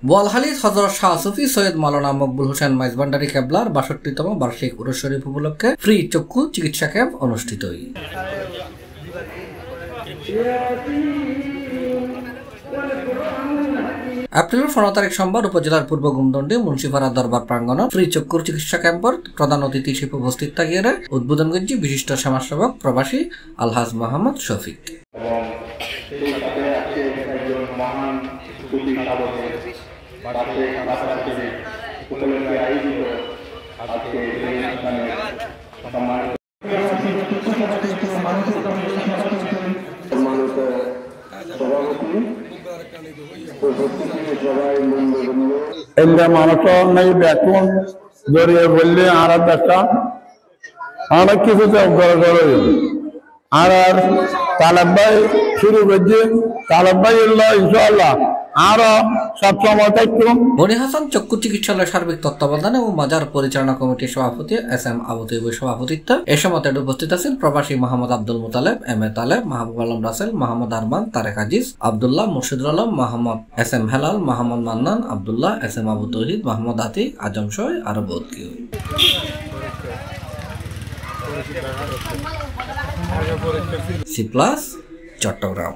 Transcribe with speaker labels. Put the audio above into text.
Speaker 1: বোয়ালখালীর হযরত শাহ সুফি সৈয়দ মাওলানা মকবুল হোসেন মাইজভান্ডারী কেবলার ৬২তম বার্ষিক উরুস শরীফ উপলক্ষে ফ্রি চক্ষু চিকিৎসা ক্যাম্প অনুষ্ঠিত। এপ্রিলের ১৫ তারিখ সোমবার উপজেলার পূর্ব গুমদণ্ডী মুন্সিপাড়া দরবার প্রাঙ্গণ ফ্রি চক্ষুর চিকিৎসা ক্যাম্পের প্রধান অতিথি হিসেবে উপস্থিত থাকিয়ে উদ্বোধন করছি বিশিষ্ট সমাজসেবক প্রবাসী আলহাজ মোহাম্মদ শফিক।
Speaker 2: মানুষ বেতন জড়িয়ে বললে আর একটা অনেক কিছু আর তালেব ভাই শুরু করছে, তালেব ভাই ইনশাআল্লাহ আরো সবসময় থাকতো।
Speaker 1: বনি হাসান চক্ষু চিকিৎসালয় সার্বিক তত্ত্বাবধানে ও মাজার পরিচালনা কমিটির সভাপতি এস.এম. আবু তৈয়বের সভাপতিত্বে এ সময় উপস্থিত আছেন প্রবাসী Mohammad Abdul Mutaleb, M A. Taleb, Mahbub Alam Rasel, Mohammad Arman, Tareq Aziz, Abdullah, Murshidul Alam, Mohammad S M. Helal, Mohammad Mannan, Abdullah, S M. Abu Tauhid, Mohammad Atiq, Azam সহ আরো বহুত কেউ। C plus Chittagong.